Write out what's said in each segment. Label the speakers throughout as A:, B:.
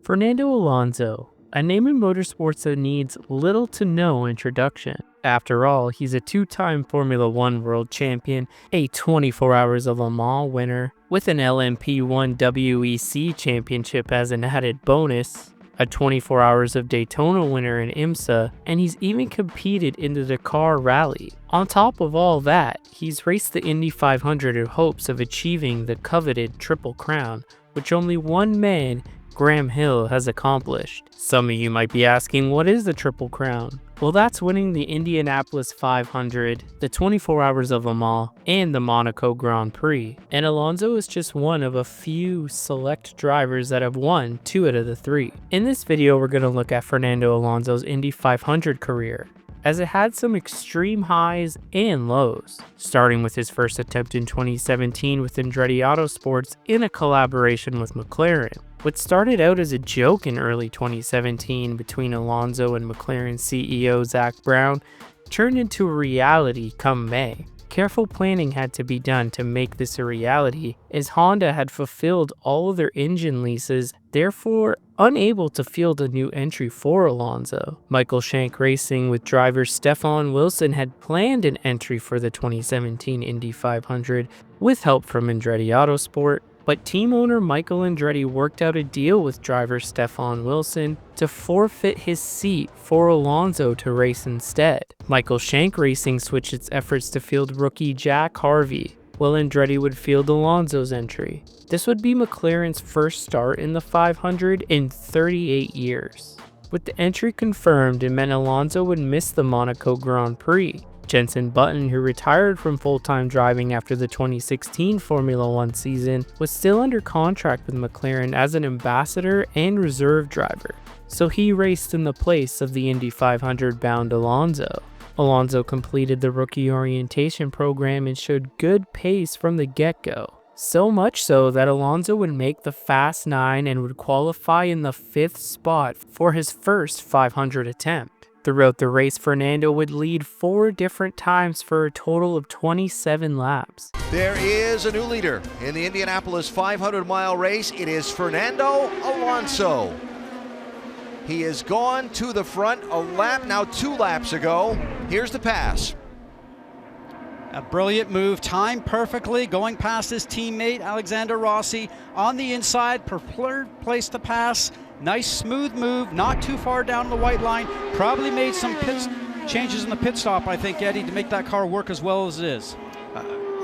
A: Fernando Alonso, a name in motorsports that needs little to no introduction. After all, he's a two-time Formula One world champion, a 24 Hours of Le Mans winner, with an LMP1 WEC championship as an added bonus, a 24 Hours of Daytona winner in IMSA, and he's even competed in the Dakar Rally. On top of all that, he's raced the Indy 500 in hopes of achieving the coveted Triple Crown, which only one man, Graham Hill, has accomplished. Some of you might be asking, what is the Triple Crown? Well, that's winning the Indianapolis 500, the 24 Hours of Le Mans, and the Monaco Grand Prix. And Alonso is just one of a few select drivers that have won 2 out of the 3. In this video, we're going to look at Fernando Alonso's Indy 500 career, as it had some extreme highs and lows, starting with his first attempt in 2017 with Andretti Autosports in a collaboration with McLaren. What started out as a joke in early 2017 between Alonso and McLaren CEO Zak Brown turned into a reality come May. Careful planning had to be done to make this a reality, as Honda had fulfilled all of their engine leases, therefore unable to field a new entry for Alonso. Michael Shank Racing with driver Stefan Wilson had planned an entry for the 2017 Indy 500 with help from Andretti Autosport, but team owner Michael Andretti worked out a deal with driver Stefan Wilson to forfeit his seat for Alonso to race instead. Michael Shank Racing switched its efforts to field rookie Jack Harvey, while Andretti would field Alonso's entry. This would be McLaren's first start in the 500 in 38 years. With the entry confirmed, it meant Alonso would miss the Monaco Grand Prix. Jenson Button, who retired from full-time driving after the 2016 Formula One season, was still under contract with McLaren as an ambassador and reserve driver, so he raced in the place of the Indy 500 bound Alonso. Alonso completed the rookie orientation program and showed good pace from the get-go. So much so that Alonso would make the Fast 9 and would qualify in the 5th spot for his first 500 attempt. Throughout the race, Fernando would lead 4 different times for a total of 27 laps.
B: There is a new leader in the Indianapolis 500-mile race. It is Fernando Alonso. He has gone to the front a lap, now 2 laps ago. Here's the pass.
C: A brilliant move, timed perfectly, going past his teammate Alexander Rossi on the inside, preferred place to pass. Nice smooth move, not too far down the white line. Probably made some changes in the pit stop, I think, Eddie, to make that car work as well as it is.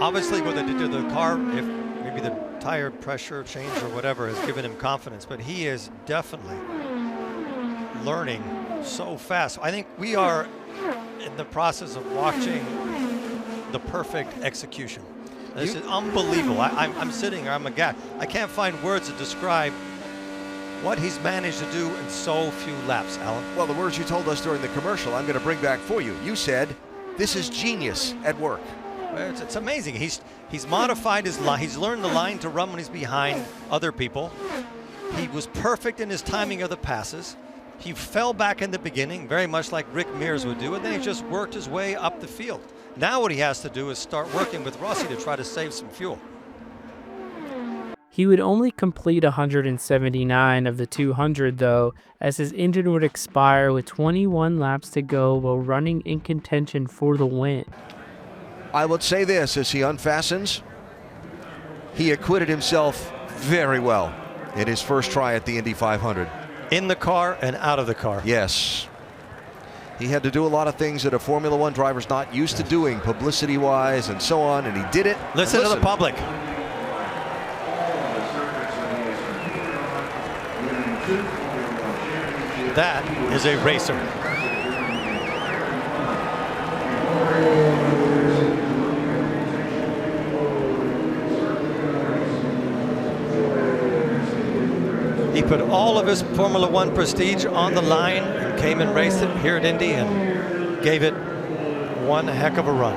D: Obviously, what they did to the car, if maybe the tire pressure change or whatever, has given him confidence, but he is definitely learning so fast. I think we are in the process of watching the perfect execution. This is unbelievable. I'm sitting here, I'm aghast. I can't find words to describe what he's managed to do in so few laps, Alan.
B: Well, the words you told us during the commercial, I'm going to bring back for you. You said, this is genius at work.
D: It's amazing. He's modified his line. He's learned the line to run when he's behind other people. He was perfect in his timing of the passes. He fell back in the beginning, very much like Rick Mears would do, and then he just worked his way up the field. Now what he has to do is start working with Rossi to try to save some fuel.
A: He would only complete 179 of the 200 though, as his engine would expire with 21 laps to go while running in contention for the win.
B: I would say this, as he unfastens, he acquitted himself very well in his first try at the Indy 500.
D: In the car and out of the car.
B: Yes. He had to do a lot of things that a Formula One driver's not used to doing, publicity-wise and so on, and he did it.
D: Listen to the public. That is a racer. He put all of his Formula One prestige on the line and came and raced it here at Indy and gave it one heck of a run.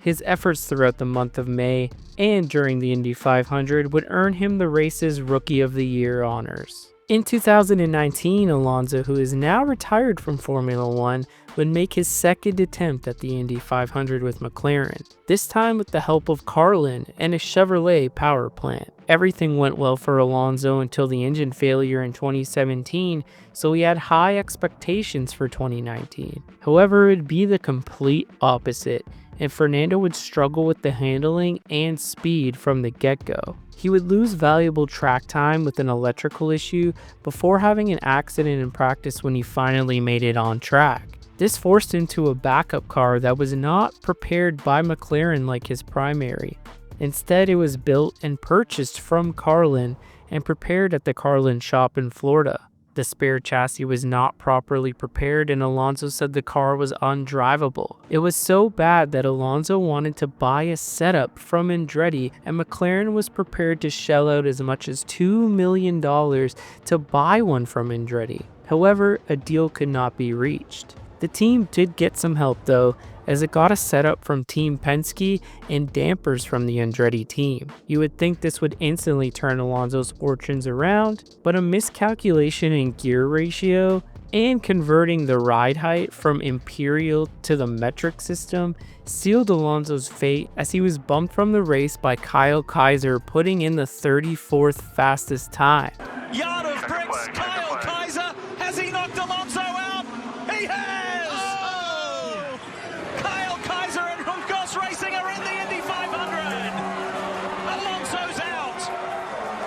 A: His efforts throughout the month of May and during the Indy 500 would earn him the race's Rookie of the Year honors. In 2019, Alonso, who is now retired from Formula One, would make his second attempt at the Indy 500 with McLaren, this time with the help of Carlin and a Chevrolet power plant. Everything went well for Alonso until the engine failure in 2017, so he had high expectations for 2019. However, it would be the complete opposite, and Fernando would struggle with the handling and speed from the get-go. He would lose valuable track time with an electrical issue before having an accident in practice when he finally made it on track. This forced him to a backup car that was not prepared by McLaren like his primary. Instead, it was built and purchased from Carlin and prepared at the Carlin shop in Florida. The spare chassis was not properly prepared, and Alonso said the car was undrivable. It was so bad that Alonso wanted to buy a setup from Andretti, and McLaren was prepared to shell out as much as $2 million to buy one from Andretti. However, a deal could not be reached. The team did get some help though, as it got a setup from Team Penske and dampers from the Andretti team. You would think this would instantly turn Alonso's fortunes around, but a miscalculation in gear ratio and converting the ride height from imperial to the metric system sealed Alonso's fate, as he was bumped from the race by Kyle Kaiser, putting in the 34th fastest time.
E: Yard of bricks, Kyle Kaiser, has he knocked Alonso out? He has! Oh! Kyle Kaiser and Junkos Racing are in the Indy 500. Alonso's out.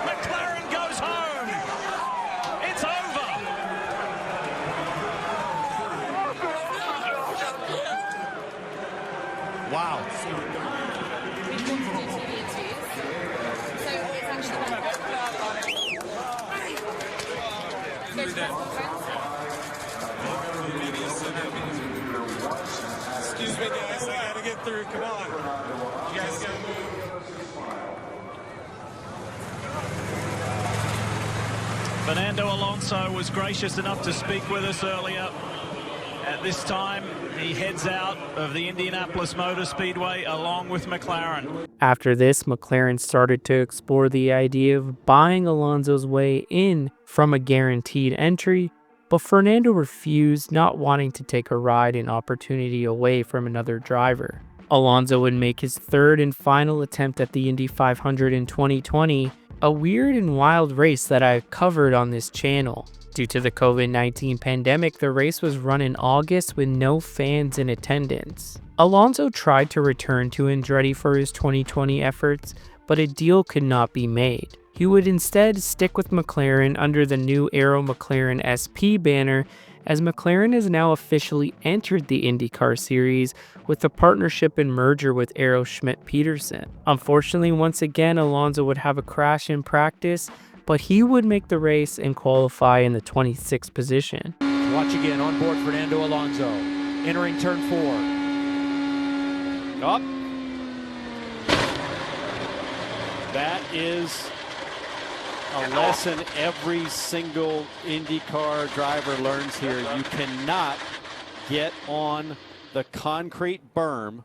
E: McLaren goes home. It's over. Wow. Excuse me, guys. I gotta get through. Come on. You guys gotta move. Fernando Alonso was gracious enough to speak with us earlier. At this time, he heads out of the Indianapolis Motor Speedway along with McLaren.
A: After this, McLaren started to explore the idea of buying Alonso's way in from a guaranteed entry, but Fernando refused, not wanting to take a ride and opportunity away from another driver. Alonso would make his third and final attempt at the Indy 500 in 2020, a weird and wild race that I covered on this channel. Due to the COVID-19 pandemic, the race was run in August with no fans in attendance. Alonso tried to return to Andretti for his 2020 efforts, but a deal could not be made. He would instead stick with McLaren under the new Aero McLaren SP banner, as McLaren has now officially entered the IndyCar series with a partnership and merger with Aero Schmidt-Peterson. Unfortunately, once again, Alonso would have a crash in practice, but he would make the race and qualify in the 26th position.
F: Watch again, on board Fernando Alonso, entering turn 4. Up. That is a lesson every single IndyCar driver learns here. You cannot get on the concrete berm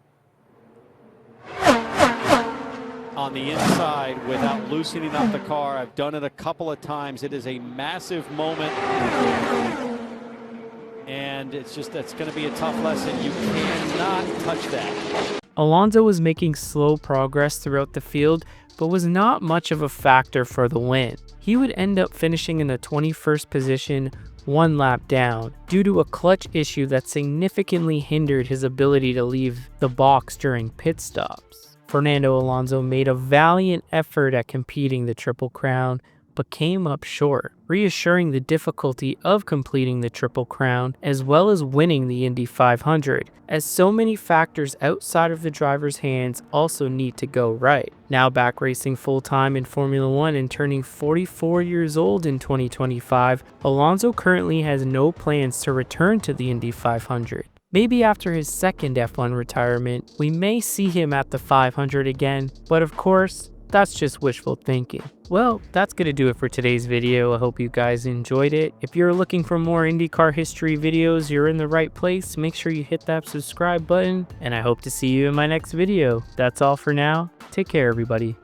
F: on the inside without loosening up the car. I've done it a couple of times. It is a massive moment, and it's going to be a tough lesson. You cannot touch that.
A: Alonso was making slow progress throughout the field, but was not much of a factor for the win. He would end up finishing in the 21st position, one lap down, due to a clutch issue that significantly hindered his ability to leave the box during pit stops. Fernando Alonso made a valiant effort at competing the Triple Crown, but came up short, reassuring the difficulty of completing the Triple Crown as well as winning the Indy 500, as so many factors outside of the driver's hands also need to go right. Now back racing full-time in Formula 1 and turning 44 years old in 2025, Alonso currently has no plans to return to the Indy 500. Maybe after his second F1 retirement, we may see him at the 500 again, but of course, that's just wishful thinking. Well, that's gonna do it for today's video. I hope you guys enjoyed it. If you're looking for more IndyCar history videos, you're in the right place. Make sure you hit that subscribe button, and I hope to see you in my next video. That's all for now. Take care, everybody.